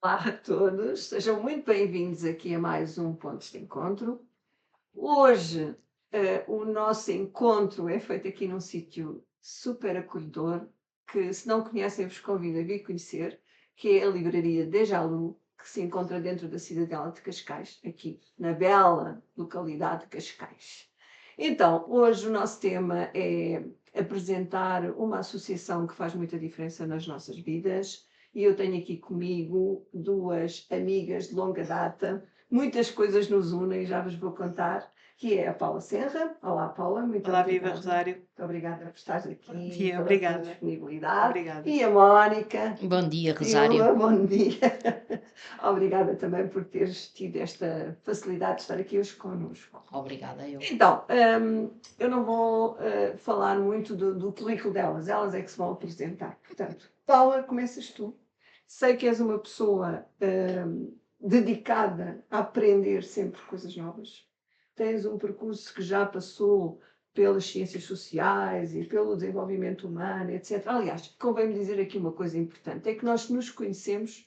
Olá a todos, sejam muito bem-vindos aqui a mais um Pontos de Encontro. Hoje, o nosso encontro é feito aqui num sítio super acolhedor, que se não conhecem vos convido a vir conhecer, que é a livraria Deja Lu, que se encontra dentro da cidadela de Cascais, aqui na bela localidade de Cascais. Então, hoje o nosso tema é apresentar uma associação que faz muita diferença nas nossas vidas, e eu tenho aqui comigo duas amigas de longa data. Muitas coisas nos unem, já vos vou contar, que é a Paula Serra. Olá, Paula, muito Olá, viva obrigada. Rosário. Muito obrigada por estares aqui, Tia, pela tua obrigada. disponibilidade. Obrigada. E a Mónica. Bom dia, Silva, Rosário. bom dia. Obrigada também por teres tido esta facilidade de estar aqui hoje connosco. Obrigada, eu. Então, eu não vou falar muito do currículo delas, elas é que se vão apresentar. Portanto, Paula, começas tu. Sei que és uma pessoa dedicada a aprender sempre coisas novas. Tens um percurso que já passou pelas ciências sociais e pelo desenvolvimento humano, etc. Aliás, convém-me dizer aqui uma coisa importante: é que nós nos conhecemos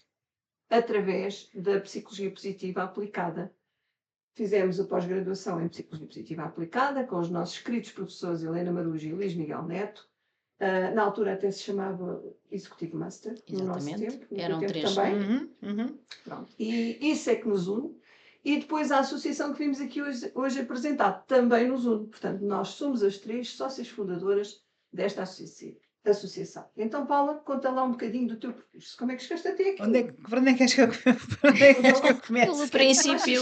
através da psicologia positiva aplicada. Fizemos a pós-graduação em Psicologia Positiva Aplicada com os nossos queridos professores Helena Marujo e Luís Miguel Neto. Na altura até se chamava Executive Master, no nosso Exatamente. tempo, no teu Eram tempo três. também. Pronto. E isso é que nos une. E depois a associação que vimos aqui hoje apresentar também nos une. Portanto, nós somos as três sócias fundadoras desta associação. Então, Paula, conta lá um bocadinho do teu percurso. Como é que chegaste até aqui? Por onde é que queres que eu, por onde é que queres que eu comece? Pelo princípio.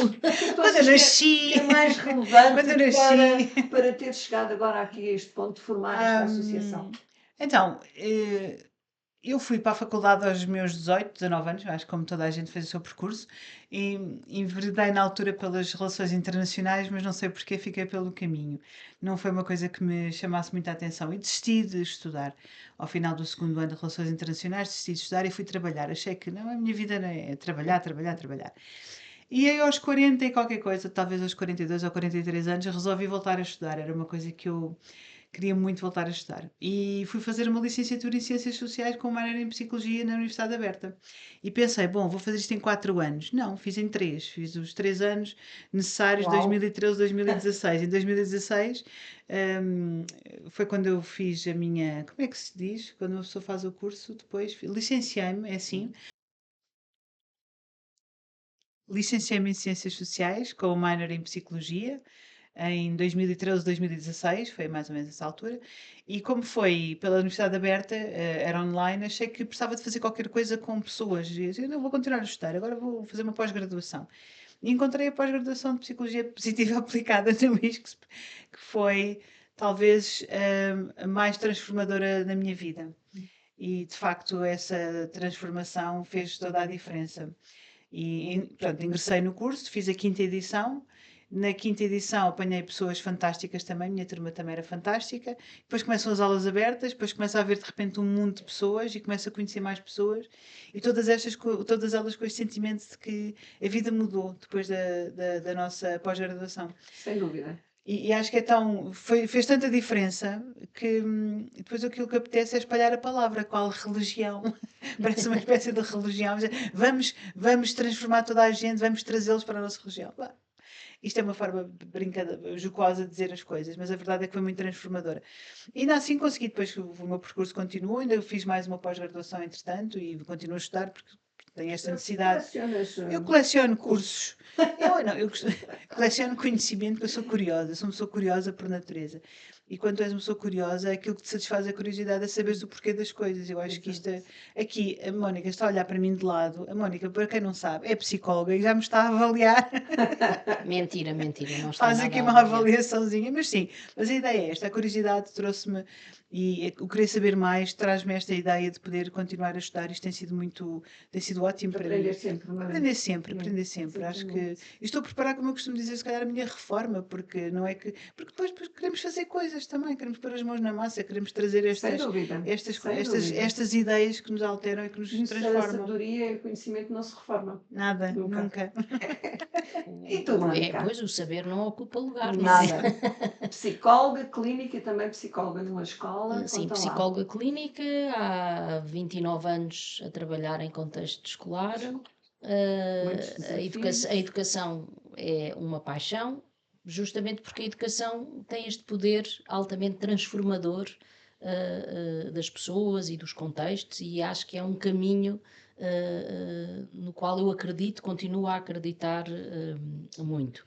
Quando eu nasci. Que é mais relevante Quando eu nasci. para ter chegado agora aqui a este ponto de formar esta associação? Então, eu fui para a faculdade aos meus 18, 19 anos, acho que como toda a gente fez o seu percurso, e enveredei na altura pelas relações internacionais, mas não sei porque fiquei pelo caminho. Não foi uma coisa que me chamasse muita atenção e desisti de estudar. Ao final do segundo ano de relações internacionais, desisti de estudar e fui trabalhar. Achei que não, a minha vida não é trabalhar, trabalhar, trabalhar. E aí aos 40 e qualquer coisa, talvez aos 42 ou 43 anos, resolvi voltar a estudar. Era uma coisa que eu queria muito voltar a estudar. E fui fazer uma licenciatura em Ciências Sociais com uma área em Psicologia na Universidade Aberta. E pensei, bom, vou fazer isto em 4 anos. Não, fiz em 3. Fiz os 3 anos necessários, Uau. 2013, 2016. Em 2016 foi quando eu fiz a minha... Como é que se diz? Quando uma pessoa faz o curso, depois licenciei-me, é assim. Licenciei-me em Ciências Sociais com o minor em Psicologia em 2013, 2016, foi mais ou menos essa altura, e como foi pela Universidade Aberta, era online, achei que precisava de fazer qualquer coisa com pessoas. E eu disse, eu não vou continuar a estudar, agora vou fazer uma pós-graduação. E encontrei a pós-graduação de Psicologia Positiva Aplicada no ISCSP, que foi talvez a mais transformadora da minha vida. E de facto essa transformação fez toda a diferença. E pronto, ingressei no curso, fiz a quinta edição. Na quinta edição apanhei pessoas fantásticas também, minha turma também era fantástica. Depois começam as aulas abertas, depois começa a haver de repente um mundo de pessoas e começo a conhecer mais pessoas. E todas elas com este sentimento de que a vida mudou depois da nossa pós-graduação. Sem dúvida. E acho que fez tanta diferença que depois aquilo que apetece é espalhar a palavra, qual religião. Parece uma espécie de religião. Vamos transformar toda a gente, vamos trazê-los para a nossa religião. Bah, isto é uma forma jocosa de dizer as coisas, mas a verdade é que foi muito transformadora. E ainda assim consegui, depois o meu percurso continuou, ainda fiz mais uma pós-graduação entretanto e continuo a estudar porque tenho esta necessidade. Eu coleciono cursos. Coleciono conhecimento, porque eu sou curiosa, sou uma pessoa curiosa por natureza. E quando tu és uma pessoa curiosa, aquilo que te satisfaz a curiosidade é saberes o porquê das coisas. Eu acho que isto aqui, a Mónica está a olhar para mim de lado. A Mónica, para quem não sabe, é psicóloga e já me está a avaliar. Mentira, não está Faz nada aqui a uma avaliar. avaliaçãozinha, mas sim, mas a ideia é esta, a curiosidade trouxe-me e o querer saber mais traz-me esta ideia de poder continuar a estudar. Isto tem sido ótimo para mim. Sempre, não é? Aprender sempre. Acho que estou a preparar, como eu costumo dizer, se calhar a minha reforma, porque não é que. Porque depois queremos fazer coisas também, queremos pôr as mãos na massa, queremos trazer estas ideias que nos alteram e que nos transformam. A sabedoria e o conhecimento não se reforma. Nada, nunca. E tu, Mónica? Pois o saber não ocupa lugar. Nada. Psicóloga clínica e também psicóloga numa escola. Sim, psicóloga clínica, há 29 anos a trabalhar em contexto escolar. Muitos A educação é uma paixão, justamente porque a educação tem este poder altamente transformador das pessoas e dos contextos, e acho que é um caminho no qual eu acredito, continuo a acreditar muito.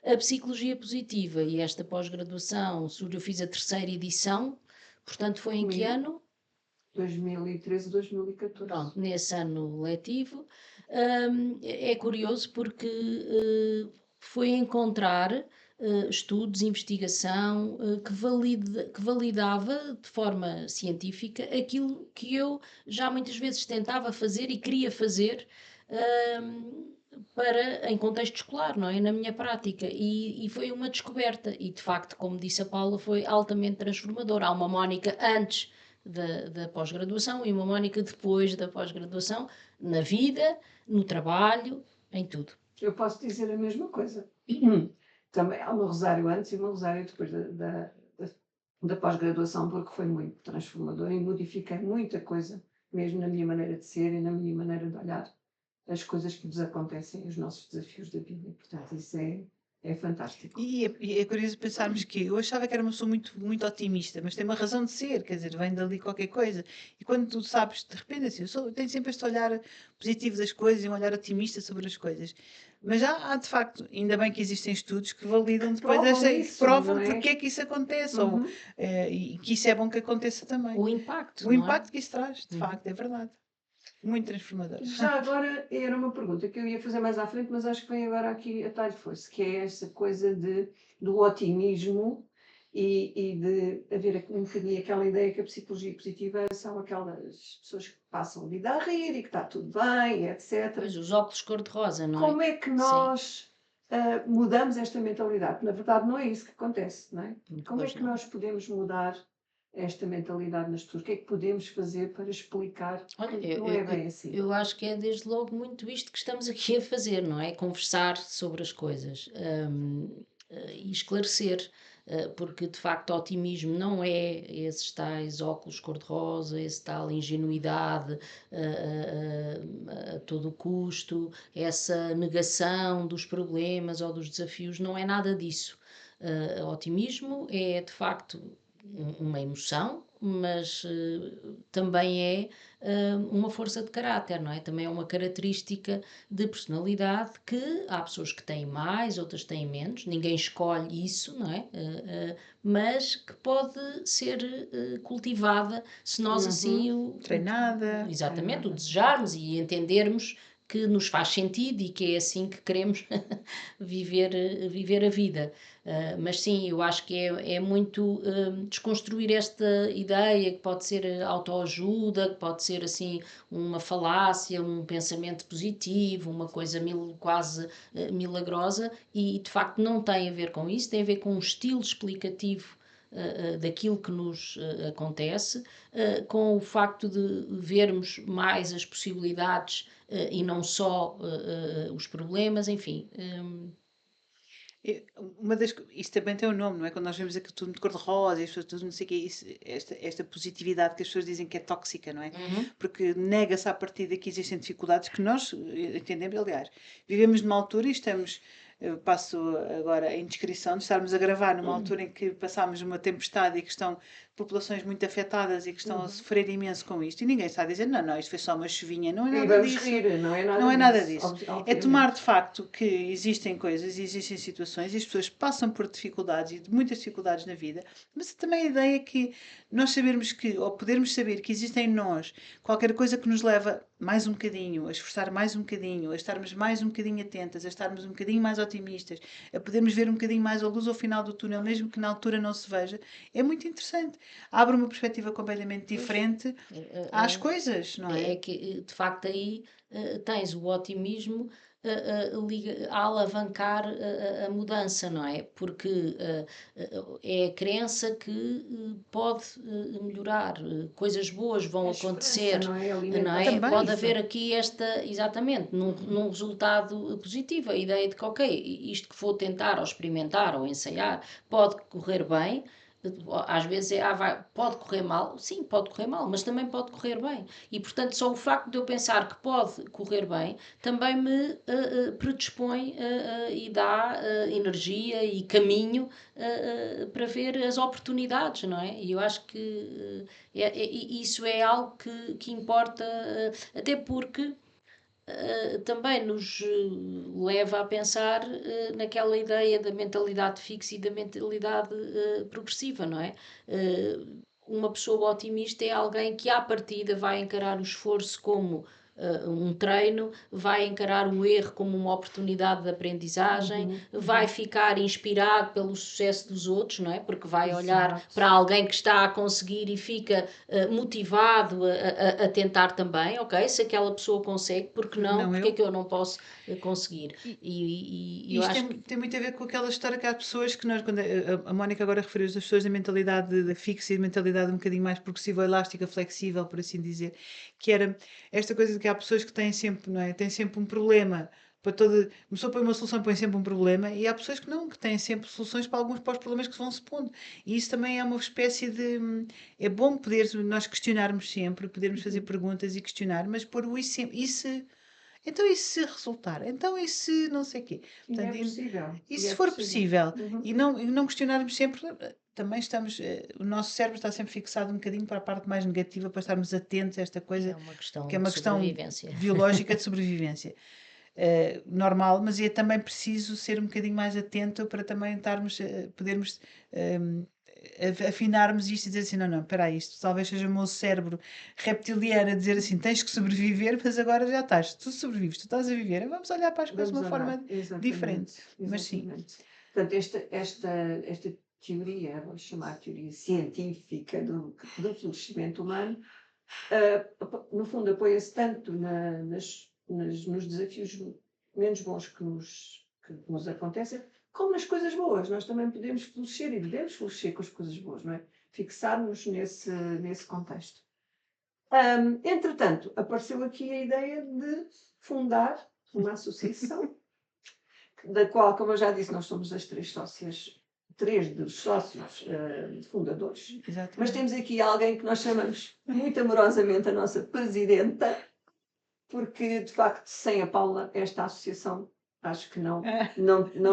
A psicologia positiva e esta pós-graduação, eu fiz a terceira edição, portanto foi em que Comigo. ano? 2013, 2014. Pronto, nesse ano letivo. É curioso porque foi encontrar estudos, investigação que validava de forma científica aquilo que eu já muitas vezes tentava fazer e queria fazer em contexto escolar, não é? Na minha prática. E foi uma descoberta. E de facto, como disse a Paula, foi altamente transformador. Há uma Mónica antes da pós-graduação e uma Mónica depois da pós-graduação, na vida, no trabalho, em tudo. Eu posso dizer a mesma coisa. Também há um rosário antes e um rosário depois da pós-graduação, porque foi muito transformador e modifiquei muita coisa, mesmo na minha maneira de ser e na minha maneira de olhar as coisas que nos acontecem, os nossos desafios da vida. E, portanto, isso é fantástico. E é curioso pensarmos que eu achava que era uma pessoa muito, muito otimista, mas tem uma razão de ser, quer dizer, vem dali qualquer coisa. E quando tu sabes, de repente, assim, eu tenho sempre este olhar positivo das coisas e um olhar otimista sobre as coisas. Mas há de facto, ainda bem que existem estudos que validam depois Provam isso, provam não é? porque é que isso acontece, Uhum. e que isso é bom que aconteça também. O impacto, O não é? impacto que isso traz, de Uhum. facto, é verdade. Muito transformador. Já agora era uma pergunta que eu ia fazer mais à frente, mas acho que vem agora aqui a talho de força, que é essa coisa do otimismo e de haver um bocadinho aquela ideia que a psicologia positiva são aquelas pessoas que passam a vida a rir e que está tudo bem, etc. Pois, os óculos cor-de-rosa, não é? Como é que nós mudamos esta mentalidade? Na verdade, não é isso que acontece, não é? Como é Pois que não. nós podemos mudar esta mentalidade nas pessoas? O que é que podemos fazer para explicar Olha, que não é bem assim? eu acho que é desde logo muito isto que estamos aqui a fazer, não é? Conversar sobre as coisas, e esclarecer, porque de facto otimismo não é esses tais óculos cor-de-rosa, esse tal ingenuidade a todo custo, essa negação dos problemas ou dos desafios, não é nada disso. Otimismo é de facto uma emoção, mas também é uma força de caráter, não é? Também é uma característica de personalidade que há pessoas que têm mais, outras têm menos, ninguém escolhe isso, não é? Mas que pode ser cultivada se nós assim Treinada. exatamente, o desejarmos e entendermos que nos faz sentido e que é assim que queremos viver a vida. Mas sim, eu acho que é muito desconstruir esta ideia que pode ser autoajuda, que pode ser assim uma falácia, um pensamento positivo, uma coisa quase milagrosa, e de facto não tem a ver com isso, tem a ver com um estilo explicativo daquilo que nos acontece, com o facto de vermos mais as possibilidades e não só os problemas, enfim. Isto também tem um nome, não é? Quando nós vemos aquilo tudo de cor-de-rosa e as pessoas tudo não sei o quê, esta positividade que as pessoas dizem que é tóxica, não é? Porque nega-se à partida que existem dificuldades que nós entendemos, aliás, vivemos numa altura e estamos, eu passo agora a indiscrição de estarmos a gravar numa altura em que passámos uma tempestade e que estão populações muito afetadas e que estão a sofrer imenso com isto, e ninguém está a dizer, não, isto foi só uma chuvinha, não é E nada vamos disso. rir, não é nada Não é nada disso. obviamente. É tomar de facto que existem coisas, existem situações e as pessoas passam por dificuldades e de muitas dificuldades na vida, mas também a ideia que nós sabermos que, ou podermos saber que existe em nós qualquer coisa que nos leva mais um bocadinho, a esforçar mais um bocadinho, a estarmos mais um bocadinho atentas, a estarmos um bocadinho mais otimistas, a podermos ver um bocadinho mais a luz ao final do túnel, mesmo que na altura não se veja, é muito interessante. Abre uma perspectiva completamente diferente às coisas, não é? É que de facto aí tens o otimismo a alavancar a mudança, não é? Porque é a crença que pode melhorar, coisas boas vão A esperança, acontecer, não é? não Alimentar é? Também. Pode haver aqui exatamente, num resultado positivo, a ideia de que, ok, isto que vou tentar ou experimentar ou ensaiar pode correr bem. Às vezes pode correr mal, sim, pode correr mal, mas também pode correr bem. E portanto, só o facto de eu pensar que pode correr bem também me predispõe e dá energia e caminho para ver as oportunidades, não é? E eu acho que isso é algo que importa, até porque também nos leva a pensar naquela ideia da mentalidade fixa e da mentalidade progressiva, não é? Uma pessoa otimista é alguém que, à partida, vai encarar o esforço como um treino, vai encarar o erro como uma oportunidade de aprendizagem, vai ficar inspirado pelo sucesso dos outros, não é? Porque vai olhar Exato. para alguém que está a conseguir e fica motivado a tentar também, ok? Se aquela pessoa consegue, porque não? Não Porque é eu. que eu não posso conseguir? E, E eu isto acho que tem muito a ver com aquela história que há pessoas que nós, quando a Mónica agora referiu as pessoas da mentalidade fixa e de mentalidade um bocadinho mais progressiva, elástica, flexível, por assim dizer, que era esta coisa de que há pessoas que têm sempre, não é? Têm sempre um problema para toda. Começou por uma solução, põe sempre um problema, e há pessoas que não, que têm sempre soluções para os problemas que se vão se pondo. E isso também é uma espécie de. É bom poder nós questionarmos sempre, podermos fazer perguntas e questionar, mas pôr o isso sempre. Isso então e se resultar? Então e se não sei o quê? E é Portanto, possível. e E se é for possível. possível? Uhum. E não questionarmos sempre, também estamos, o nosso cérebro está sempre fixado um bocadinho para a parte mais negativa, para estarmos atentos a esta coisa, é uma que é questão de uma questão sobrevivência. biológica de sobrevivência. Normal, mas é também preciso ser um bocadinho mais atento para também podermos afinarmos isto e dizer assim, não, não, espera aí, isto talvez seja o meu cérebro reptiliano a dizer assim, tens que sobreviver, mas agora já estás, tu sobrevives, tu estás a viver, vamos olhar para as coisas de Vamos uma olhar. forma diferente, Exatamente. mas sim. Exatamente. Portanto, esta teoria, vamos chamar teoria científica do florescimento humano, no fundo, apoia-se tanto nos desafios menos bons que nos acontecem, como nas coisas boas. Nós também podemos florescer e devemos florescer com as coisas boas, não é? Fixar-nos nesse contexto. Entretanto, apareceu aqui a ideia de fundar uma associação, da qual, como eu já disse, nós somos as três dos sócios fundadores. Mas Exatamente. temos aqui alguém que nós chamamos muito amorosamente a nossa presidenta, porque de facto, sem a Paula, esta associação acho que não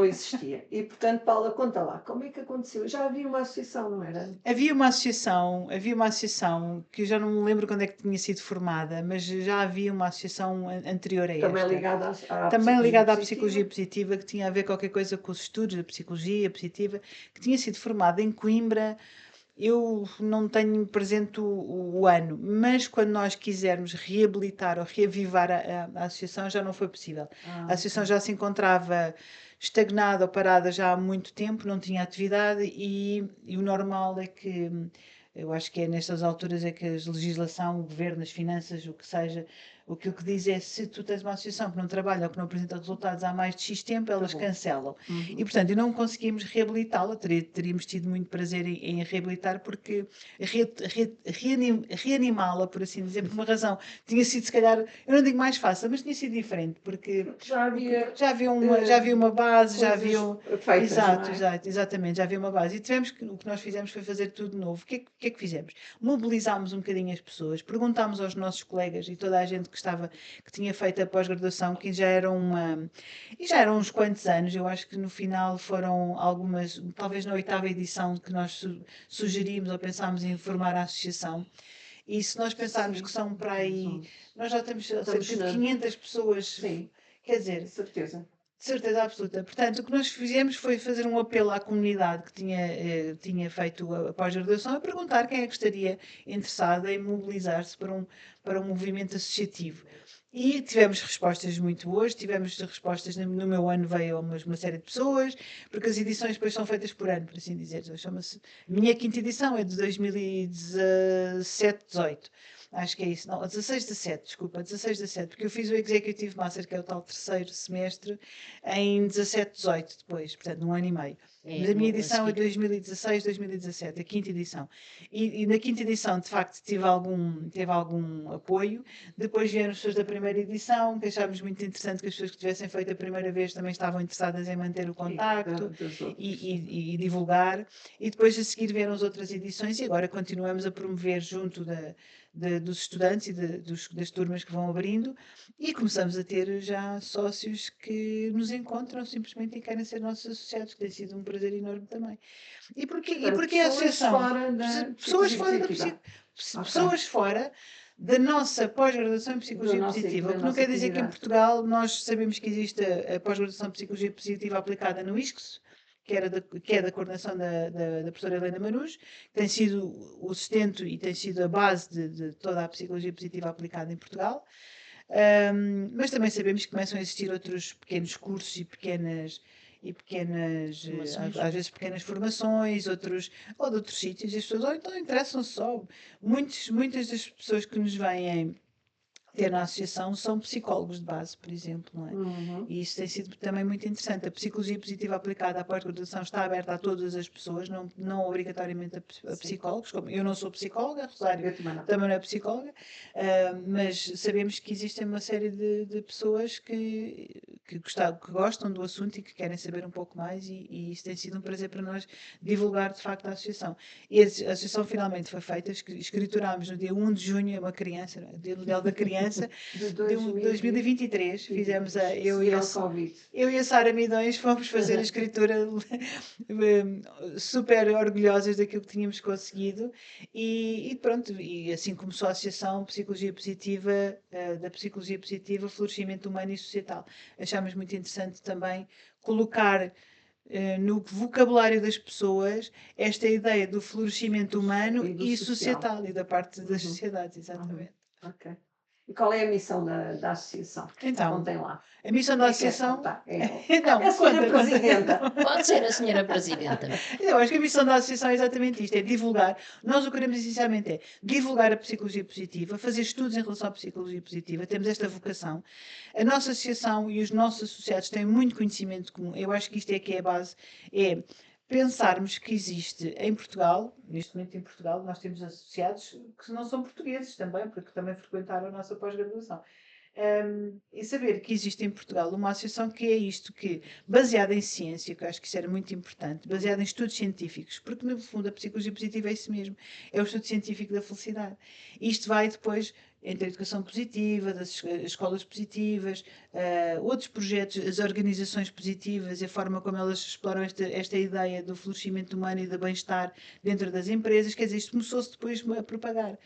existia. E portanto, Paula, conta lá, como é que aconteceu? Já havia uma associação, não era? Havia uma associação que eu já não me lembro quando é que tinha sido formada, mas já havia uma associação anterior a Também esta. ligada à Também psicologia ligada à positiva. psicologia positiva, que tinha a ver qualquer coisa com os estudos da psicologia positiva, que tinha sido formada em Coimbra. Eu não tenho presente o ano, mas quando nós quisermos reabilitar ou reavivar a associação já não foi possível. A associação já se encontrava estagnada ou parada já há muito tempo, não tinha atividade e o normal é que, eu acho que é nestas alturas é que a legislação, o governo, as finanças, o que seja, o que diz é se tu tens uma associação que não trabalha ou que não apresenta resultados há mais de X tempo, elas Acabou. cancelam. Uhum. E, portanto, não conseguimos reabilitá-la. Teríamos tido muito prazer em reabilitar, porque reanimá-la, por assim dizer, por uma razão. Tinha sido, se calhar, eu não digo mais fácil, mas tinha sido diferente, porque Já havia já havia uma base, já havia. coisas feitas, não é? Exatamente, já havia uma base. E o que nós fizemos foi fazer tudo de novo. O que é que fizemos? Mobilizámos um bocadinho as pessoas, perguntámos aos nossos colegas e toda a gente que tinha feito a pós-graduação, que já eram uns quantos anos, eu acho que no final foram algumas, talvez na 8ª edição que nós sugerimos ou pensámos em formar a associação. E se nós pensarmos Sim. que são para aí, nós já temos cerca de na- 500 pessoas, Sim, quer de dizer, certeza. de certeza absoluta. Portanto, o que nós fizemos foi fazer um apelo à comunidade que tinha feito a pós-graduação a perguntar quem é que estaria interessado em mobilizar-se para um movimento associativo. E tivemos respostas muito boas, tivemos respostas, no meu ano veio uma série de pessoas, porque as edições depois são feitas por ano, por assim dizer. Chama-se, a minha quinta edição é de 2017, 18. acho que é isso, não, a 16, 17, desculpa, 16, 17, porque eu fiz o Executive Master, que é o tal terceiro semestre, em 17, 18 depois, portanto, num ano e meio. Mas a minha edição é 2016, 2017, a quinta edição. E na quinta edição, de facto, teve algum apoio. Depois vieram as pessoas da primeira edição, que achámos muito interessante que as pessoas que tivessem feito a primeira vez também estavam interessadas em manter o contacto e divulgar. E depois a seguir vieram as outras edições e agora continuamos a promover junto dos estudantes e das turmas que vão abrindo e começamos a ter já sócios que nos encontram simplesmente e querem ser nossos associados, que tem sido um prazer enorme também. E porquê a associação? Pessoas fora da pessoas fora da nossa pós-graduação em Psicologia Positiva, o que não quer dizer que em Portugal nós sabemos que existe a pós-graduação em Psicologia Positiva aplicada no ISCS, que é da coordenação da professora Helena Manus, que tem sido o sustento e tem sido a base de toda a Psicologia Positiva aplicada em Portugal. Mas também sabemos que começam a existir outros pequenos cursos e pequenas, às vezes pequenas formações, ou de outros sítios, e as pessoas ou então interessam-se só. Muitas das pessoas que nos vêm ter na associação são psicólogos de base, por exemplo, não é? E isso tem sido também muito interessante. A psicologia positiva aplicada à pós-graduação está aberta a todas as pessoas, não obrigatoriamente a psicólogos. Como eu não sou psicóloga, a Rosário também não é psicóloga, mas sabemos que existem uma série de pessoas que gostam do assunto e que querem saber um pouco mais, e isso tem sido um prazer para nós divulgar de facto a associação. E a associação finalmente foi feita, escriturámos no dia 1 de junho, uma criança, o Dia Mundial da Criança, de 2023, fizemos eu e a Sara Midões fomos fazer a escritura super orgulhosas daquilo que tínhamos conseguido e pronto, e assim começou a Associação Psicologia Positiva, da Psicologia Positiva, Florescimento Humano e Societal. Achámos muito interessante também colocar no vocabulário das pessoas esta ideia do florescimento humano e societal e da parte das sociedades, exatamente. Ok. E qual é a missão da associação? Então, contem lá. A missão da associação... Não, a senhora Presidenta. Pode ser a senhora Presidenta. Eu acho que a missão da associação é exatamente isto, é divulgar. Nós o que queremos essencialmente é divulgar a psicologia positiva, fazer estudos em relação à psicologia positiva, temos esta vocação. A nossa associação e os nossos associados têm muito conhecimento comum. Eu acho que isto é que é a base, é pensarmos que existe em Portugal, neste momento em Portugal, nós temos associados que não são portugueses também, porque também frequentaram a nossa pós-graduação. E saber que existe em Portugal uma associação que é isto, que baseada em ciência, que eu acho que isso era muito importante, baseada em estudos científicos, porque no fundo a psicologia positiva é isso mesmo, é o estudo científico da felicidade. E isto vai depois entre a educação positiva, das escolas positivas, outros projetos, as organizações positivas, a forma como elas exploram esta ideia do florescimento humano e do bem-estar dentro das empresas, quer dizer, isto começou-se depois a propagar.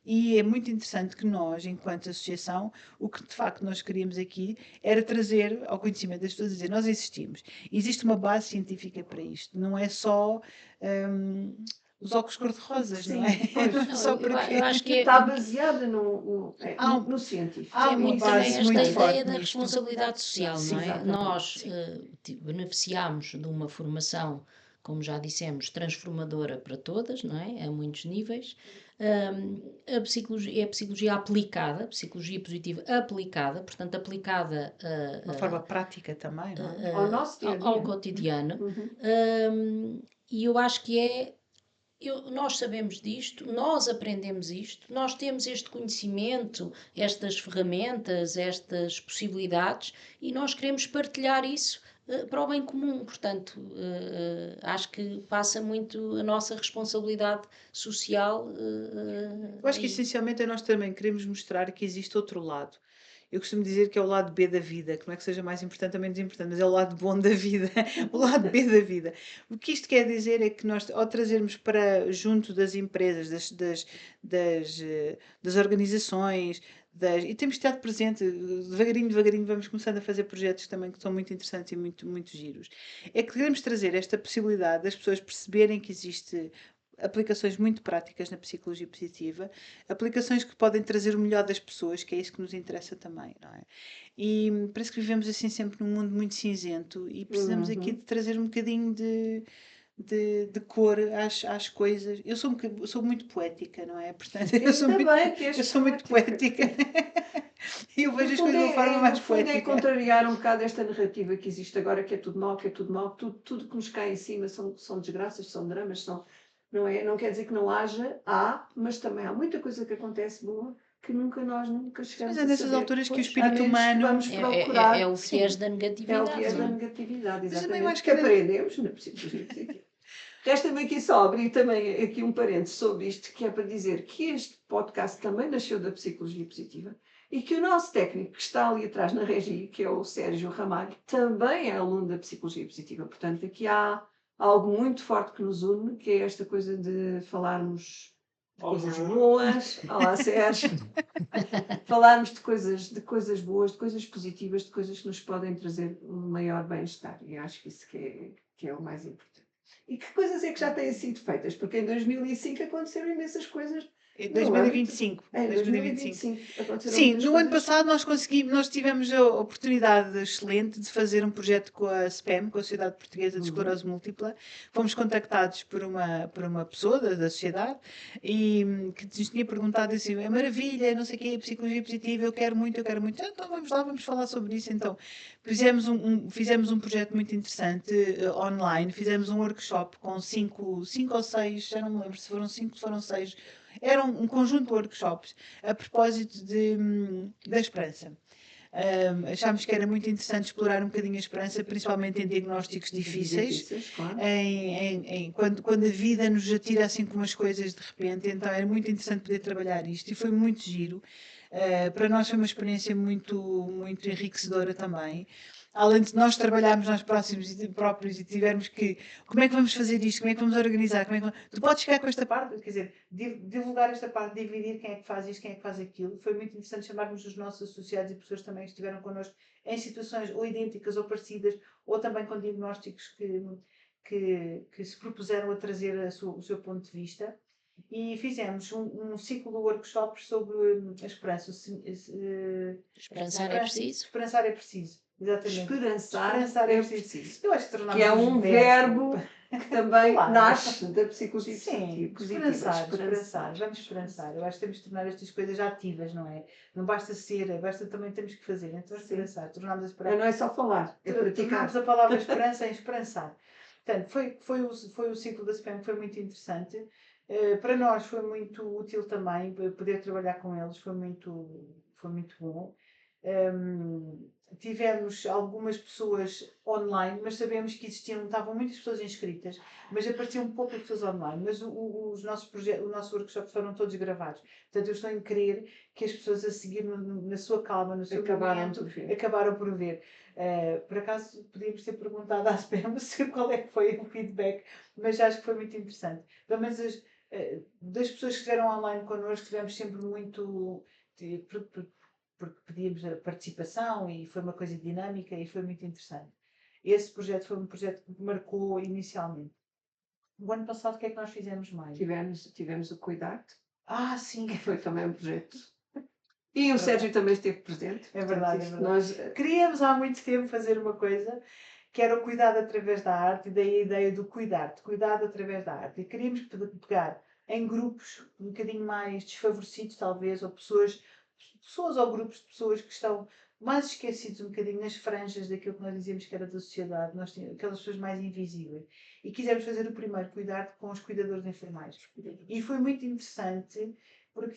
E é muito interessante que nós, enquanto associação, o que de facto nós queríamos aqui era trazer ao conhecimento das pessoas, dizer, nós existimos. Existe uma base científica para isto, não é só os óculos cor-de-rosas, não é? Pois, só porque eu acho que está baseada no científico. Há uma base muito esta forte ideia da nisto. responsabilidade social, Sim, não é? exatamente. Nós beneficiamos de uma formação, como já dissemos, transformadora para todas, não é? A muitos níveis. A psicologia é a psicologia aplicada, psicologia positiva aplicada, portanto aplicada De uma forma prática também, não é? Ao nosso dia a dia. ao cotidiano. E eu acho que nós sabemos disto, nós aprendemos isto, nós temos este conhecimento, estas ferramentas, estas possibilidades e nós queremos partilhar isso para o bem comum. Portanto, acho que passa muito a nossa responsabilidade social. Eu acho que essencialmente nós também queremos mostrar que existe outro lado. Eu costumo dizer que é o lado B da vida, que não é que seja mais importante ou menos importante, mas é o lado bom da vida, o lado B da vida. O que isto quer dizer é que nós, ao trazermos para junto das empresas, das organizações, e temos estado presente, devagarinho vamos começando a fazer projetos também que são muito interessantes e muito, muito giros. É que queremos trazer esta possibilidade das pessoas perceberem que existe aplicações muito práticas na psicologia positiva, aplicações que podem trazer o melhor das pessoas, que é isso que nos interessa também, não é? E parece que vivemos assim sempre num mundo muito cinzento e precisamos aqui de trazer um bocadinho de cor às coisas. Eu sou muito poética, não é? Portanto, eu sou Ainda muito, bem que és eu sou muito poética. E eu No vejo as fundo, coisas de uma forma mais no fundo é poética. contrariar um bocado esta narrativa que existe agora, que é tudo mau, que é tudo mau, tudo que nos cai em cima são desgraças, são dramas, não quer dizer que não haja, mas também há muita coisa que acontece boa que nós nunca Mas chegamos é a nessas saber, alturas que o a espírito menos que humano. vamos É procurar. o viés Sim, da É o negatividade, viés da não é? negatividade, mas também eu exatamente, acho que que aprendemos na psicologia positiva. Resta-me aqui só abrir também aqui um parênteses sobre isto, que é para dizer que este podcast também nasceu da psicologia positiva e que o nosso técnico que está ali atrás na regi, que é o Sérgio Ramalho, também é aluno da psicologia positiva. Portanto, aqui há algo muito forte que nos une, que é esta coisa de falarmos de coisas boas. Olá, Sérgio. Falarmos de coisas boas, de coisas positivas, de coisas que nos podem trazer um maior bem-estar. E acho que isso que é o mais importante. E que coisas é que já têm sido feitas? Porque em 2005 aconteceram imensas coisas em no âmbito. 2025. Em 2025. 2025 aconteceram Sim, muitas no ano coisas. passado nós tivemos a oportunidade excelente de fazer um projeto com a SPEM, com a Sociedade Portuguesa de Esclerose Múltipla. Fomos contactados por uma pessoa da sociedade e que nos tinha perguntado assim, é maravilha, não sei o quê, psicologia positiva, eu quero muito. Então vamos lá, vamos falar sobre isso. Então fizemos um projeto muito interessante online, fizemos um workshop com cinco ou seis, já não me lembro se foram cinco, se foram seis. Era um conjunto de workshops a propósito da esperança. Achámos que era muito interessante explorar um bocadinho a esperança, principalmente em diagnósticos difíceis, Claro. quando a vida nos atira assim com umas coisas de repente. Então era muito interessante poder trabalhar isto e foi muito giro. Para nós foi uma experiência muito enriquecedora também. Além de nós trabalharmos nós próprios e tivermos que. Como é que vamos fazer isto? Como é que vamos organizar? Tu podes ficar com esta parte, quer dizer, divulgar esta parte, dividir quem é que faz isto, quem é que faz aquilo. Foi muito interessante chamarmos os nossos associados e pessoas também que estiveram connosco em situações ou idênticas ou parecidas, ou também com diagnósticos que se propuseram a trazer o seu ponto de vista. E fizemos um ciclo de workshops sobre a esperança. Esperançar é preciso. Esperançar é preciso. Exatamente. Esperançar é preciso. Eu acho que Que tornámos é um verbo que também Claro. nasce da psicologia Sim, positiva. esperançar. Vamos esperançar. Eu acho que temos de tornar estas coisas ativas, não é? Não basta ser, basta também temos que fazer. Então, esperançar. Tornámos a esperança. Não é só falar, é praticar. Tornámos a palavra esperança em esperançar. Portanto, foi o ciclo da SPEM que foi muito interessante. Para nós foi muito útil também poder trabalhar com eles, foi muito bom. Tivemos algumas pessoas online, mas sabemos que estavam muitas pessoas inscritas, mas apareciam poucas pessoas online. Mas os nossos workshops foram todos gravados. Portanto, eu estou em crer que as pessoas a seguir na sua calma, no seu momento, acabaram por ver. Por acaso, podíamos ter perguntado à SPEM qual é que foi o feedback, mas acho que foi muito interessante. Pelo menos das pessoas que estiveram online connosco, tivemos sempre muito. Porque pedíamos a participação e foi uma coisa dinâmica e foi muito interessante. Esse projeto foi um projeto que marcou inicialmente. No ano passado, o que é que nós fizemos mais? Tivemos o Cuidar-te. Sim. Que foi também um projeto. E o Sérgio também esteve presente. É verdade, portanto, Nós queríamos há muito tempo fazer uma coisa que era o cuidado através da arte, e daí a ideia do cuidado através da arte. E queríamos pegar em grupos um bocadinho mais desfavorecidos, talvez, ou pessoas ou grupos de pessoas que estão mais esquecidos um bocadinho nas franjas daquilo que nós dizíamos que era da sociedade, aquelas pessoas mais invisíveis. E quisemos fazer o primeiro cuidado com os cuidadores informais. E foi muito interessante, porque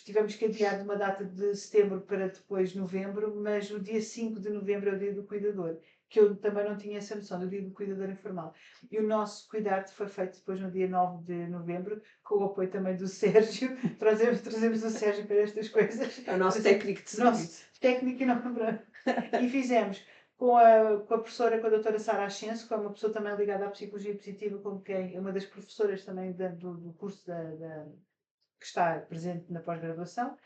tivemos que adiar de uma data de setembro para depois novembro, mas o dia 5 de novembro é o dia do cuidador, que eu também não tinha essa noção do dia do cuidador informal. E o nosso cuidado foi feito depois no dia 9 de novembro, com o apoio também do Sérgio. Trazemos o Sérgio para estas coisas. É o nosso técnico de serviço. Técnico e fizemos com a professora, com a doutora Sara Ascenso, que é uma pessoa também ligada à psicologia positiva, como quem é uma das professoras também do curso que está presente na pós-graduação.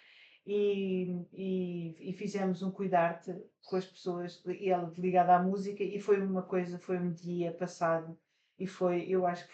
E fizemos um cuidar-te com as pessoas, e ela ligada à música, e foi um dia passado, e eu acho que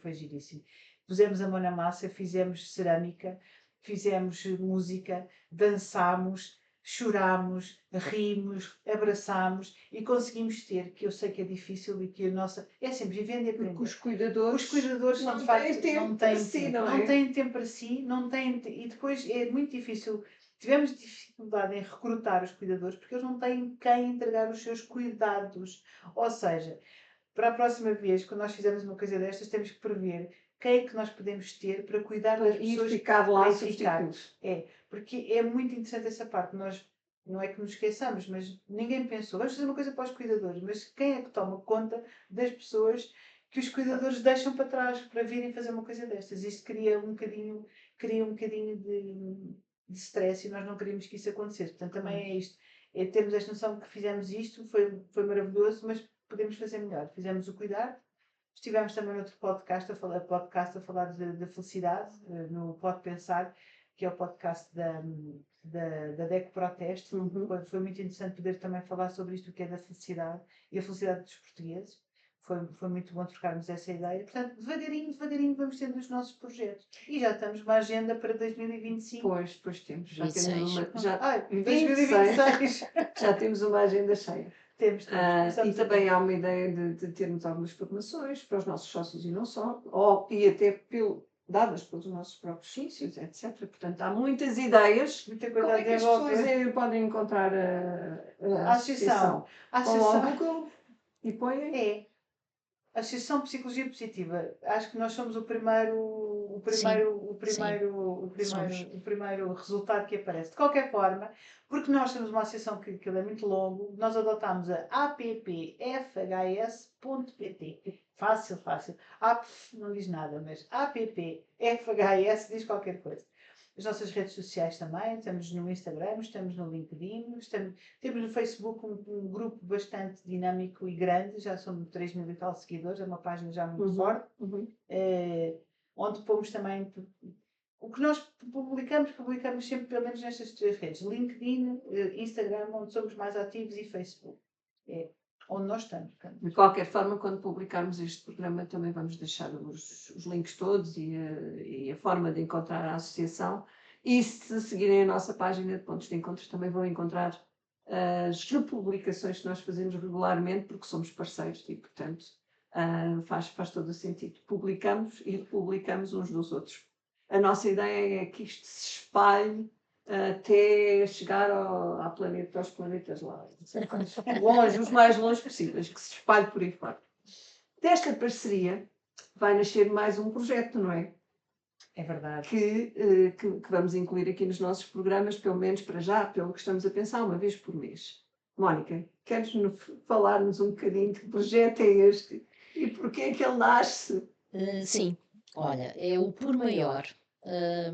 foi giríssimo. Pusemos a mão na massa, fizemos cerâmica, fizemos música, dançámos, chorámos, rimos, abraçámos e conseguimos ter, que eu sei que é difícil e que a nossa... É sempre vivendo e Porque aprendendo. os cuidadores Os cuidadores são não de facto, têm tempo não para têm si, tempo, não não é? têm tempo para si, não têm, e depois é muito difícil. Tivemos dificuldade em recrutar os cuidadores porque eles não têm quem entregar os seus cuidados. Ou seja, para a próxima vez, quando nós fizermos uma coisa destas, temos que prever quem é que nós podemos ter para cuidar das Para ir pessoas ficar lá para a ir ficar. substituí-los. É, porque é muito interessante essa parte. Nós não é que nos esqueçamos, mas ninguém pensou. Vamos fazer uma coisa para os cuidadores, mas quem é que toma conta das pessoas que os cuidadores deixam para trás para virem fazer uma coisa destas? Isto cria um bocadinho de stress e nós não queríamos que isso acontecesse. Portanto, também é isto. É termos esta noção que fizemos isto, foi maravilhoso, mas podemos fazer melhor. Fizemos o cuidar. Estivemos também no outro podcast a falar de felicidade, no Pode Pensar, que é o podcast da DEC Proteste. Uhum. Foi muito interessante poder também falar sobre isto, o que é da felicidade e a felicidade dos portugueses. Foi muito bom trocarmos essa ideia. Portanto, devagarinho vamos tendo os nossos projetos. E já estamos numa agenda para 2025. Pois temos. Já 26. temos uma. Já, Ai, 26. 2026. Já temos uma agenda cheia. Temos. E Começamos a também ter. há uma ideia de termos algumas formações para os nossos sócios e não só, e até dadas pelos nossos próprios sítios, etc. Portanto, há muitas ideias. Muita Como coisa a é que as pessoas desenvolver. podem encontrar a A associação. associação? A Vão ao associação Google e põem. é a Associação de Psicologia Positiva. Acho que nós somos o primeiro, Somos. o primeiro resultado que aparece. De qualquer forma, porque nós temos uma associação que é muito longo, nós adotámos a appfhs.pt. Fácil. Não diz nada, mas appfhs diz qualquer coisa. As nossas redes sociais também, estamos no Instagram, estamos no LinkedIn, temos no Facebook um grupo bastante dinâmico e grande, já somos 3.000 e tal seguidores, é uma página já muito forte, onde pomos também o que nós publicamos sempre pelo menos nestas três redes, LinkedIn, Instagram, onde somos mais ativos, e Facebook. É onde nós estamos. De qualquer forma, quando publicarmos este programa, também vamos deixar os links todos e a forma de encontrar a associação. E se seguirem a nossa página de pontos de encontro, também vão encontrar as republicações que nós fazemos regularmente, porque somos parceiros e, portanto, faz todo o sentido. Publicamos e republicamos uns dos outros. A nossa ideia é que isto se espalhe até chegar aos planetas lá, longe, os mais longe possíveis, que se espalhe por aí fora. Desta parceria vai nascer mais um projeto, não é? É verdade. Que vamos incluir aqui nos nossos programas, pelo menos para já, pelo que estamos a pensar, uma vez por mês. Mónica, queres falar-nos um bocadinho de que projeto é este e porquê é que ele nasce? Sim, olha, é o Por Maior.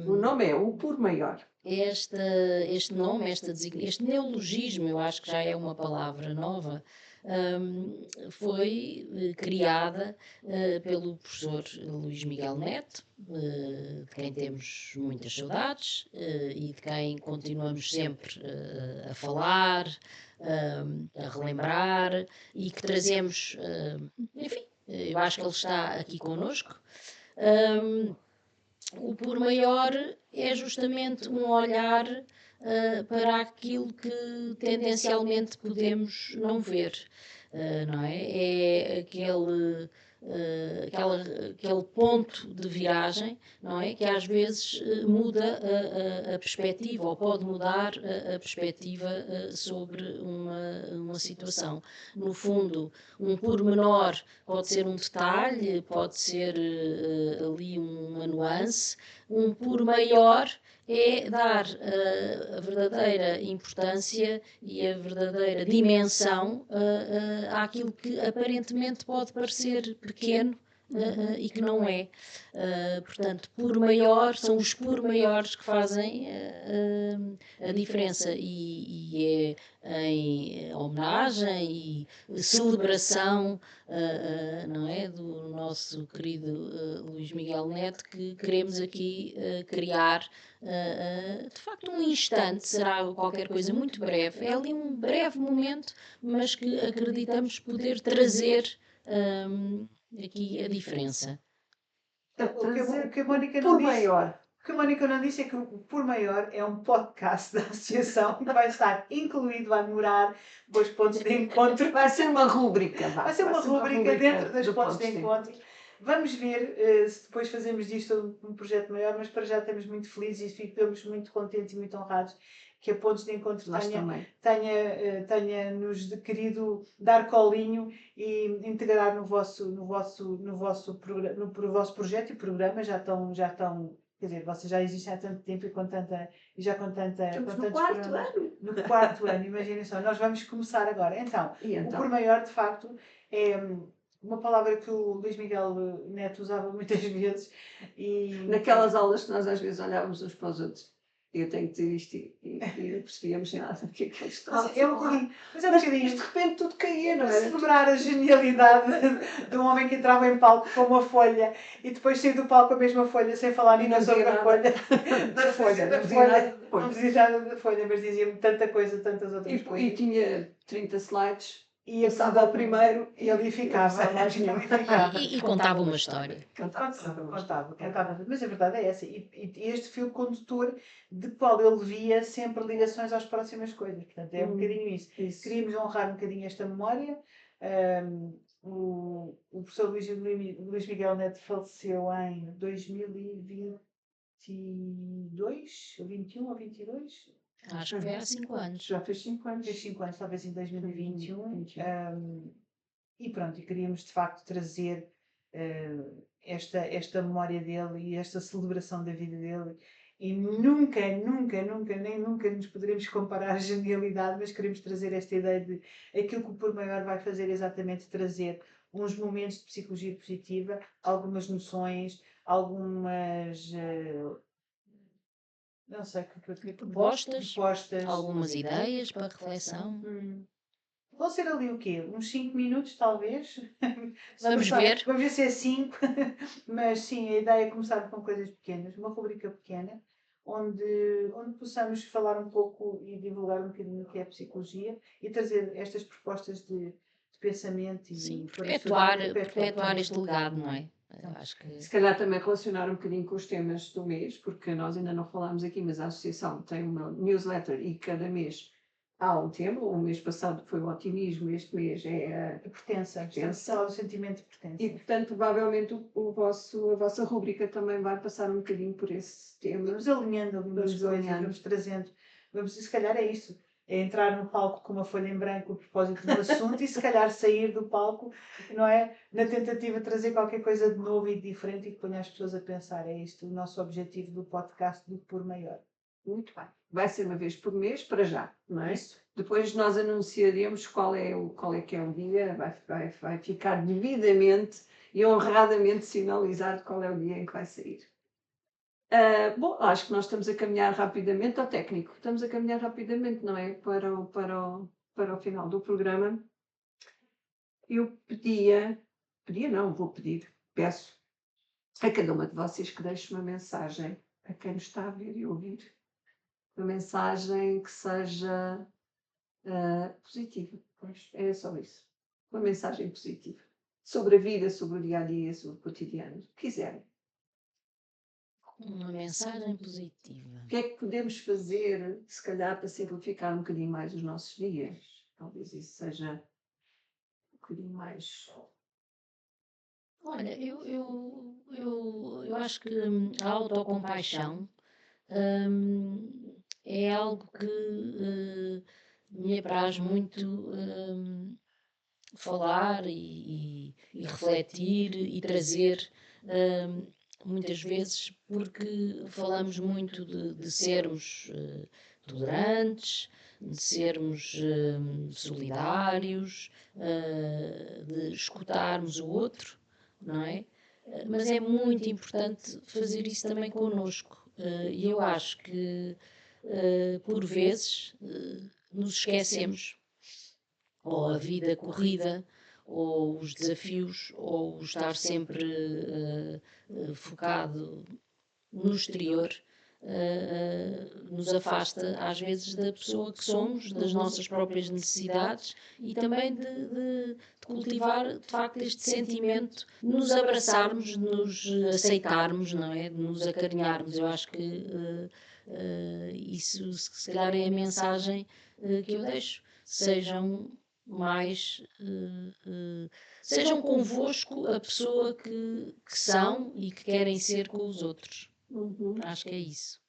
O nome é o Por Maior. Este nome, este neologismo, eu acho que já é uma palavra nova, foi criada pelo professor Luís Miguel Neto, de quem temos muitas saudades e de quem continuamos sempre a falar, a relembrar, e que trazemos, enfim, eu acho que ele está aqui connosco. O Por Maior é justamente um olhar para aquilo que tendencialmente podemos não ver, não é? É aquele ponto de viragem, não é? Que às vezes muda a perspectiva, ou pode mudar a perspectiva sobre uma situação. No fundo, um pormenor pode ser um detalhe, pode ser ali uma nuance. Um Por Maior é dar a verdadeira importância e a verdadeira dimensão àquilo que aparentemente pode parecer pequeno e que não é. Portanto, por maior, são os por maiores que fazem a diferença, e é em homenagem e celebração não é, do nosso querido Luís Miguel Neto, que queremos aqui criar de facto um instante, será qualquer coisa muito breve, é ali um breve momento, mas que acreditamos poder trazer aqui a diferença. O que a Mónica Por não disse, maior. que a Mónica não disse é que o Por Maior é um podcast da associação que vai estar incluído, vai demorar dois pontos de encontro. Vai ser uma rúbrica, Vai ser uma rúbrica dentro das pontos de encontro. Vamos ver se depois fazemos disto um projeto maior, mas para já estamos muito felizes e ficamos muito contentes e muito honrados que a Pontos de Encontro tenha nos querido dar colinho e integrar no vosso projeto e programa. Já estão, quer dizer, vocês já existem há tanto tempo e Estamos no quarto ano. No quarto ano, imaginem só, nós vamos começar agora. Então, o Por Maior, de facto, é uma palavra que o Luís Miguel Neto usava muitas vezes. Naquelas aulas que nós às vezes olhávamos uns para os outros. Eu tenho que dizer isto e não percebíamos nada do que é que eles estavam a falar. Mas é um bocadinho. De repente tudo caía, não Para é? celebrar a genialidade de um homem que entrava em palco com uma folha e depois saiu do palco com a mesma folha sem falar ninguém sobre a folha. Da folha. Não dizia nada da folha, mas dizia-me tanta coisa, tantas outras coisas. E tinha 30 slides. E passava ao primeiro e ali ficava. E contava uma história. Contava. Mas a verdade é essa. E este fio condutor de qual ele via sempre ligações às próximas coisas. Portanto, é um bocadinho isso. Queríamos honrar um bocadinho esta memória. O professor Luís Miguel Neto faleceu em 2022, ou 21 ou 22. Acho que foi há 5 anos. Já fez 5 anos. Fez 5 anos, talvez em 2021. E pronto, e queríamos de facto trazer esta memória dele e esta celebração da vida dele. E nunca nos poderemos comparar à genialidade, mas queremos trazer esta ideia de aquilo que o Por Maior vai fazer exatamente trazer uns momentos de psicologia positiva, algumas noções, algumas não sei, propostas, algumas ideias para reflexão. Vão ser ali o quê? Uns 5 minutos, talvez? Vamos ver. Vamos ver se é 5. Mas sim, a ideia é começar com coisas pequenas, uma rubrica pequena, onde possamos falar um pouco e divulgar um bocadinho o que é a psicologia e trazer estas propostas de pensamento e perpetuar este legado, não é? Acho que... Se calhar também relacionar um bocadinho com os temas do mês, porque nós ainda não falámos aqui, mas a associação tem uma newsletter e cada mês há um tema. O mês passado foi o otimismo, este mês é a pertença. O sentimento de pertença. E, portanto, provavelmente a vossa rúbrica também vai passar um bocadinho por esse tema. Vamos alinhando algumas coisas, vamos trazendo. Se calhar é isso. É entrar no palco com uma folha em branco a propósito do assunto e se calhar sair do palco, não é? Na tentativa de trazer qualquer coisa de novo e diferente e que ponha as pessoas a pensar. É isto o nosso objetivo do podcast do Por Maior. Muito bem. Vai ser uma vez por mês, para já, não é? Isso. Depois nós anunciaremos qual é que é o dia, vai ficar devidamente e honradamente sinalizado qual é o dia em que vai sair. Bom, acho que nós estamos a caminhar rapidamente ao técnico. Estamos a caminhar rapidamente, não é? Para o final do programa. Eu peço a cada uma de vocês que deixe uma mensagem a quem nos está a ver e ouvir. Uma mensagem que seja positiva. Pois, é só isso. Uma mensagem positiva. Sobre a vida, sobre o dia-a-dia, sobre o cotidiano. O que quiserem. Uma mensagem positiva. O que é que podemos fazer, se calhar, para simplificar um bocadinho mais os nossos dias? Talvez isso seja um bocadinho mais... Olha, eu acho que a autocompaixão é algo que me apraz muito falar e refletir e trazer muitas vezes, porque falamos muito de sermos tolerantes, de sermos solidários, de escutarmos o outro, não é? Mas é muito importante fazer isso também connosco. E eu acho que, por vezes, nos esquecemos, ou a vida corrida, ou os desafios, ou o estar sempre focado no exterior, nos afasta às vezes da pessoa que somos, das nossas próprias necessidades e também de cultivar de facto este sentimento, de nos abraçarmos, de nos aceitarmos, não é? De nos acarinharmos. Eu acho que isso se calhar é a mensagem que eu deixo. Sejam mais. Sejam convosco a pessoa que são e que querem ser com os outros. Uhum. Acho que é isso.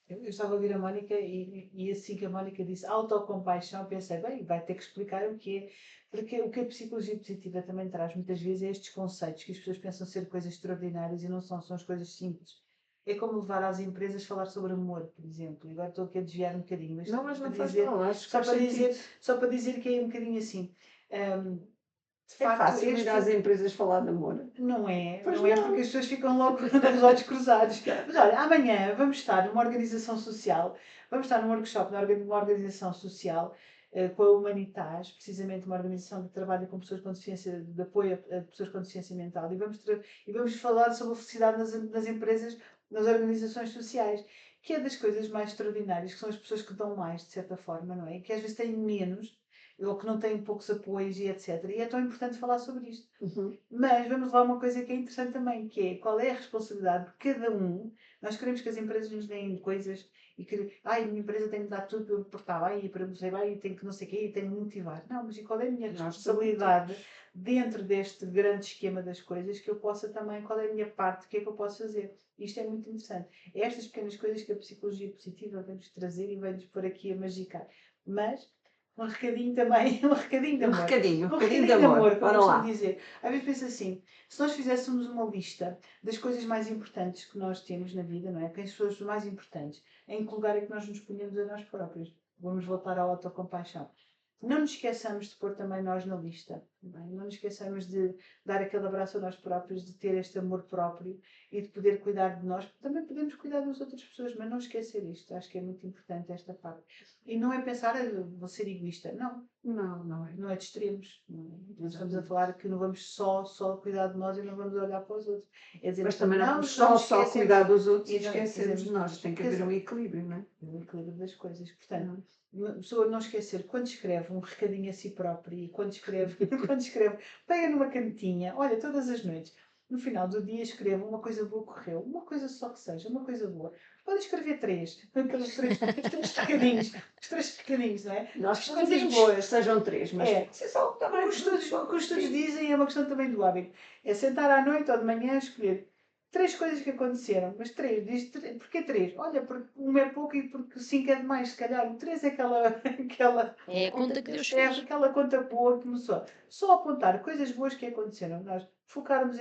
Eu estava a ouvir a Mónica e assim que a Mónica disse autocompaixão, pensei, bem, vai ter que explicar o que é. Porque o que a psicologia positiva também traz muitas vezes é estes conceitos que as pessoas pensam ser coisas extraordinárias e não são, são as coisas simples. É como levar às empresas a falar sobre amor, por exemplo. Agora estou aqui a desviar um bocadinho, mas Não, mas não para faz dizer, mal, acho que só faz para dizer, sentido. só para dizer que é um bocadinho assim. De É facto, fácil ir este às empresas falar de amor. não é, Pois não é não. porque as pessoas ficam logo com os olhos cruzados. Mas olha, amanhã vamos estar numa organização social, vamos estar num workshop numa organização social com a Humanitas, precisamente uma organização que trabalha com pessoas com deficiência, de apoio a pessoas com deficiência mental, e vamos falar sobre a felicidade nas empresas, nas organizações sociais, que é das coisas mais extraordinárias, que são as pessoas que dão mais, de certa forma, não é? E que às vezes têm menos, ou que não têm poucos apoios e etc. E é tão importante falar sobre isto. Uhum. Mas vamos lá uma coisa que é interessante também, que é qual é a responsabilidade de cada um. Nós queremos que as empresas nos deem coisas e que, ai, a minha empresa tem que dar tudo para eu me portar bem e para me sei bem e tem que não sei o quê e tem que me motivar. Não, mas e qual é a minha Nós responsabilidade dentro deste grande esquema das coisas que eu possa também, qual é a minha parte, o que é que eu posso fazer? Isto é muito interessante. É estas pequenas coisas que a psicologia positiva vem-nos trazer e vem-nos pôr aqui a magicar. Mas um recadinho também, um recadinho de Um amor. recadinho, um Um recadinho de recadinho de amor. amor, como Bora eu costumo lá. dizer. Às vezes penso assim, se nós fizéssemos uma lista das coisas mais importantes que nós temos na vida, não é? Quem são as pessoas mais importantes? Em que lugar é que nós nos ponhamos a nós próprios? Vamos voltar à autocompaixão. Não nos esqueçamos de pôr também nós na lista. Não é? Não nos esqueçamos de dar aquele abraço a nós próprios, de ter este amor próprio e de poder cuidar de nós. Também podemos cuidar das outras pessoas, mas não esquecer isto. Acho que é muito importante esta parte. E não é pensar, vou ser egoísta. Não. Não, não é. Não é de extremos. Nós estamos a falar que não vamos só cuidar de nós e não vamos olhar para os outros. É dizer, Mas também não vamos só esquecemos cuidar dos outros e e não esquecermos de nós. nós. Tem que haver um equilíbrio, não é? O equilíbrio das coisas. Portanto, a pessoa não esquecer, quando escreve um recadinho a si própria e quando escreve, pega numa canetinha, olha, todas as noites, no final do dia escreva uma coisa boa que correu, uma coisa só que seja, uma coisa boa. Pode escrever três, aqueles três recadinhos, não é? Nós Coisas pedimos boas. que sejam três, mas É. se só também. O que os estudos dizem é uma questão também do hábito. É sentar à noite ou de manhã escolher três coisas que aconteceram, mas três. Porquê três? Olha, porque uma é pouco e porque cinco é demais, se calhar. O três é aquela. É a conta que Deus É fez. aquela conta boa que começou. Só apontar coisas boas que aconteceram. Nós focarmos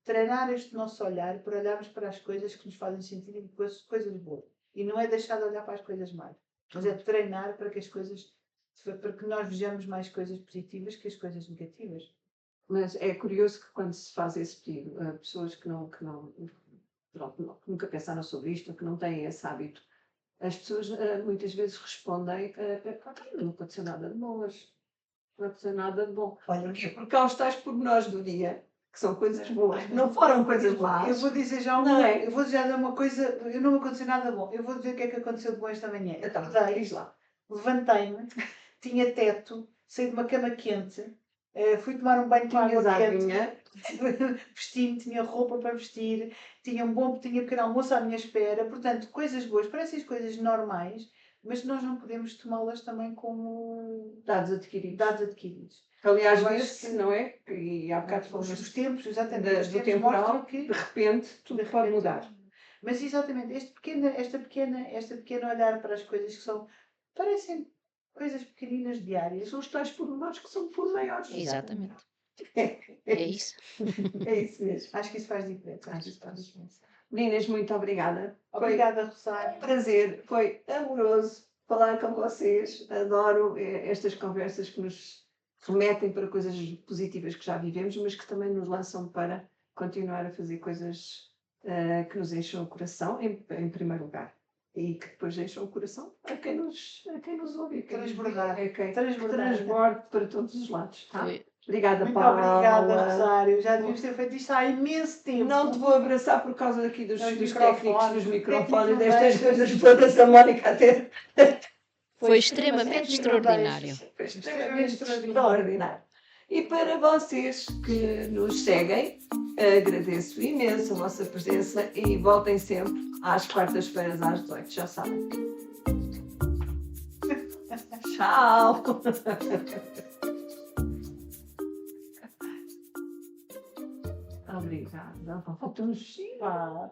treinar este nosso olhar para olharmos para as coisas que nos fazem sentido e coisas boas. E não é deixar de olhar para as coisas más, mas é treinar para que as coisas, para que nós vejamos mais coisas positivas que as coisas negativas. Mas é curioso que quando se faz esse pedido a pessoas que que nunca pensaram sobre isto, que não têm esse hábito, as pessoas muitas vezes respondem não aconteceu nada de bom hoje. Não aconteceu nada de bom. Olha, Porque há os tais pormenores do dia, que são coisas boas, não foram coisas más. eu vou dizer já Não é? eu vou dizer já uma coisa, eu não me aconteceu nada bom. Eu vou dizer o que é que aconteceu de bom esta manhã. Então, Acordei, diz lá. levantei-me, tinha teto, saí de uma cama quente, fui tomar um banho com Tinhas água quente, aguinha. vesti-me, tinha roupa para vestir, tinha pequeno almoço à minha espera, portanto, coisas boas, parecem as coisas normais, mas nós não podemos tomá-las também como Dados adquiridos. dados adquiridos. Aliás, Eu acho vê-se, que- não é? E há bocado Os falamos tempos, exatamente, os do tempos temporal, mostram que de repente tudo de pode repente- mudar. Mas exatamente, esta pequena olhar para as coisas que parecem coisas pequeninas diárias. São os tais pormenores que são por maiores. Exatamente. É É isso. É isso mesmo. Acho que isso faz diferença. Acho que isso faz diferença. Meninas, muito obrigada. Obrigada, Foi Rosário. um prazer, foi amoroso falar com vocês. Adoro estas conversas que nos remetem para coisas positivas que já vivemos, mas que também nos lançam para continuar a fazer coisas que nos encham o coração, em primeiro lugar. E que depois encham o coração a quem nos ouve. A quem nos Transbordar. vê, a quem Transbordar. transborde para todos os lados. Tá? Foi, Obrigada, Muito obrigada, Paula. Rosário. Já devíamos ter feito isto há imenso tempo. Não te vou abraçar por causa aqui dos técnicos, dos microfones, Técnico destas não coisas todas. A Mónica até Foi extremamente extraordinário. foi extremamente extraordinário. E para vocês que nos seguem, agradeço imenso a vossa presença e voltem sempre às quartas-feiras às 18, já sabem. Tchau! Obrigada. Foi tão giro.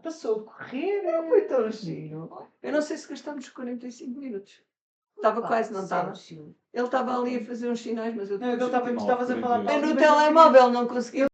Passou a correr. Foi tão giro. Eu não sei se gastamos 45 minutos. Estava quase, não estava? Ele estava ali a fazer uns sinais, mas eu Não, ele estava, estavas a falar Eu para no telemóvel não conseguia.